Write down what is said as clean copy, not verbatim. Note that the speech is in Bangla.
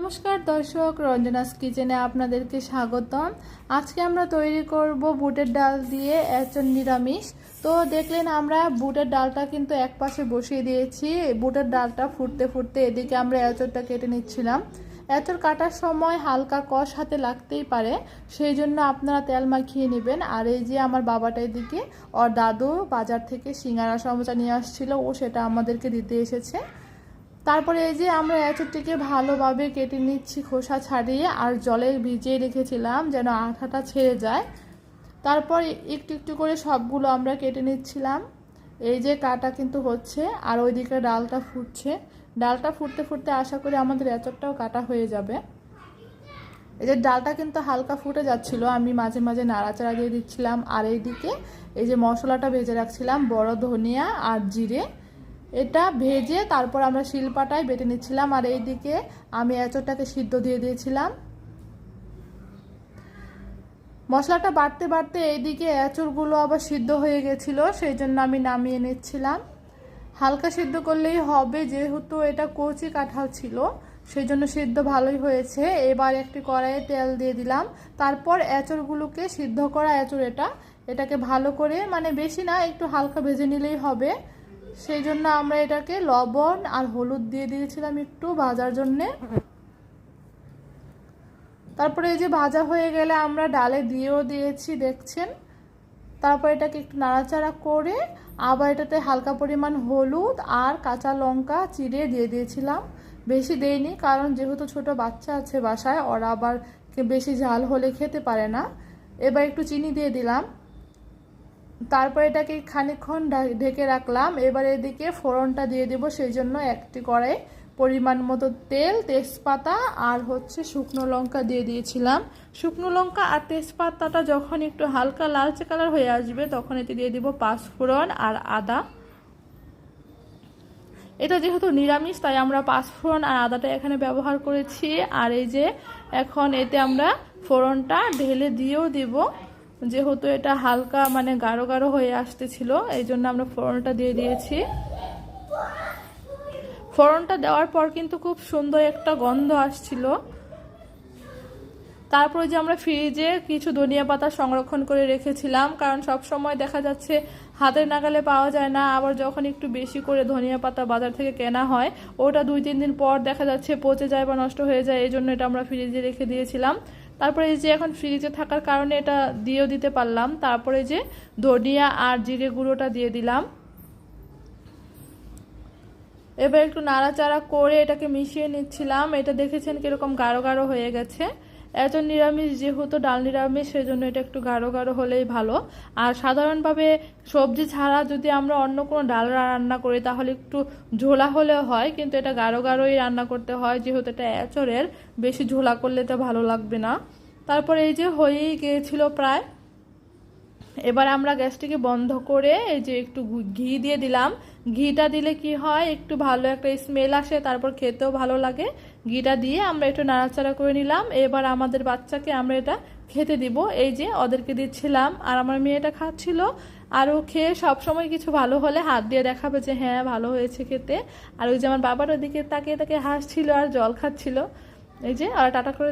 নমস্কার দর্শক, রঞ্জনাস কিচেনে আপনাদেরকে স্বাগতম। আজকে আমরা তৈরি করব বুটের ডাল দিয়ে এঁচোড় নিরামিষ। তো দেখলেন আমরা বুটের ডালটা কিন্তু এক পাশে বসিয়ে দিয়েছি। বুটের ডালটা ফুটতে ফুটতে এদিকে আমরা এঁচোড়টা কেটে নিচ্ছিলাম। এঁচোড় কাটার সময় হালকা কষ হাতে লাগতেই পারে, সেই জন্য আপনারা তেল মাখিয়ে নেবেন। আর এই যে আমার বাবাটা এদিকে ওর দাদু বাজার থেকে সিঙ্গারা সমোসা নিয়ে আসছিল, ও সেটা আমাদেরকে দিতে এসেছে। তারপরে এই যে আমরা এঁচোড়টিকে ভালোভাবে কেটে নিচ্ছি খোসা ছাড়িয়ে, আর জলে ভিজিয়ে রেখেছিলাম যেন আঠাটা ছেড়ে যায়। তারপর একটু একটু করে সবগুলো আমরা কেটে নিচ্ছিলাম। এই যে কাটা কিন্তু হচ্ছে, আর ওইদিকে ডালটা ফুটছে। ডালটা ফুটতে ফুটতে আশা করি আমাদের এঁচোড়টাও কাটা হয়ে যাবে। এই যে ডালটা কিন্তু হালকা ফুটে যাচ্ছিল, আমি মাঝে মাঝে নাড়াচাড়া দিয়ে দিচ্ছিলাম। আর এইদিকে এই যে মশলাটা ভেজে রাখছিলাম, বড় ধনিয়া আর জিরে, এটা ভেজে তারপর আমরা শিলপাটায় বেটে নিচ্ছিলাম। আর এইদিকে আমি এঁচোড়টাকে সিদ্ধ দিয়ে দিয়েছিলাম। মশলাটা বাড়তে বাড়তে এইদিকে এঁচোড়গুলো আবার সিদ্ধ হয়ে গেছিলো, সেই জন্য আমি নামিয়ে নিচ্ছিলাম। হালকা সিদ্ধ করলেই হবে, যেহেতু এটা কচি কাঁঠাল ছিল সেই জন্য সিদ্ধ ভালোই হয়েছে। এবার একটি কড়াইয়ে তেল দিয়ে দিলাম। তারপর এঁচোড়গুলোকে, সিদ্ধ করা এঁচোড় এটাকে ভালো করে, মানে বেশি না, একটু হালকা ভেজে নিলেই হবে। সেই জন্য আমরা এটাকে লবণ আর হলুদ দিয়ে দিয়েছিলাম একটু ভাজার জন্যে। তারপরে এই যে ভাজা হয়ে গেলে আমরা ডালে দিয়েও দিয়েছি, দেখছেন। তারপর এটাকে একটু নাড়াচাড়া করে আবার এটাতে হালকা পরিমাণ হলুদ আর কাঁচা লঙ্কা চিড়ে দিয়ে দিয়েছিলাম। বেশি দেইনি, কারণ যেহেতু ছোট বাচ্চা আছে বাসায়, ওরা আবার বেশি ঝাল হলে খেতে পারে না। এবার একটু চিনি দিয়ে দিলাম। তারপর এটাকে খানিকক্ষণ ঢেকে রাখলাম। এবার এদিকে ফোড়নটা দিয়ে দেব, সেই জন্য একটি কড়াই পরিমাণ মতো তেল, তেজপাতা আর শুকনো লঙ্কা দিয়ে দিয়েছিলাম। শুকনো লঙ্কা আর তেজপাতাটা যখন একটু হালকা লালচে কালার হয়ে আসবে তখন এতে দিয়ে দিব পাঁচফোড়ন আর আদা। এটা যেহেতু নিরামিষ তাই আমরা পাঁচফোড়ন আর আদাটা এখানে ব্যবহার করেছি। আর এই যে এখন এতে আমরা ফোড়নটা ঢেলে দিয়েও দিব, যেহেতু এটা হালকা মানে গাঢ় গাঢ় হয়ে আসতেছিল, এই জন্য আমরা ফোড়নটা দিয়ে দিয়েছি। ফোড়নটা দেওয়ার পর কিন্তু খুব সুন্দর একটা গন্ধ আসছিল। তারপরে যে আমরা ফ্রিজে কিছু ধনিয়া পাতা সংরক্ষণ করে রেখেছিলাম, কারণ সব সময় দেখা যাচ্ছে হাতের নাগালে পাওয়া যায় না। আবার যখন একটু বেশি করে ধনিয়া পাতা বাজার থেকে কেনা হয়, ওটা 2-3 দিন পর দেখা যাচ্ছে পচে যায় বা নষ্ট হয়ে যায়, এই জন্য এটা আমরা ফ্রিজে রেখে দিয়েছিলাম। তারপরে এই যে এখন ফ্রিজে থাকার কারণে এটা দিয়েও দিতে পারলাম। তারপরে যে ধনিয়া আর জিরে গুঁড়োটা দিয়ে দিলাম। এবার একটু নাড়াচাড়া করে এটাকে মিশিয়ে নিচ্ছিলাম। এটা দেখেছেন কিরকম গাঢ় গাঢ় হয়ে গেছে। এঁচোড় নিরামিষ যেহেতু, ডাল নিরামিষ, সেই জন্য এটা একটু গাঢ় গাঢ় হলেই ভালো। আর সাধারণভাবে সবজি ছাড়া যদি আমরা অন্য কোনো ডাল রান্না করি তাহলে একটু ঝোলা হলেও হয়, কিন্তু এটা গাঢ় গাঢ়ই রান্না করতে হয়, যেহেতু এটা এঁচোড়ের, বেশি ঝোলা করলে এটা ভালো লাগবে না। তারপর এই যে হয়েই গিয়েছিল প্রায়। এবার আমরা গ্যাসটিকে বন্ধ করে এই যে একটু ঘি দিয়ে দিলাম। ঘিটা দিলে কি হয়, একটু ভালো একটা স্মেল আসে, তারপর খেতেও ভালো লাগে। ঘিটা দিয়ে আমরা একটু নাড়াচাড়া করে নিলাম। এবার আমাদের বাচ্চাকে আমরা এটা খেতে দিব। এই যে ওদেরকে দিচ্ছিলাম, আর আমার মেয়েটা খাচ্ছিল। আর ও খেয়ে সবসময় কিছু ভালো হলে হাত দিয়ে দেখাবে যে হ্যাঁ ভালো হয়েছে খেতে। আর ওই যে আমার বাবার ওদিকে তাকিয়ে তাকিয়ে হাসছিল আর জল খাচ্ছিল। এই যে আর টাটা করে